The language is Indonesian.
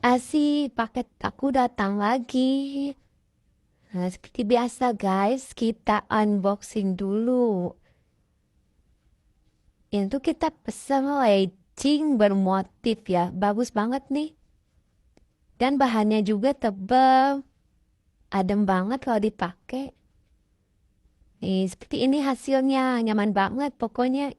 Asih, paket aku datang lagi. Nah, seperti biasa guys, kita unboxing dulu. Itu kita pesan legging bermotif ya, bagus banget nih. Dan bahannya juga tebal, adem banget kalau dipakai. Nih, seperti ini hasilnya, nyaman banget pokoknya.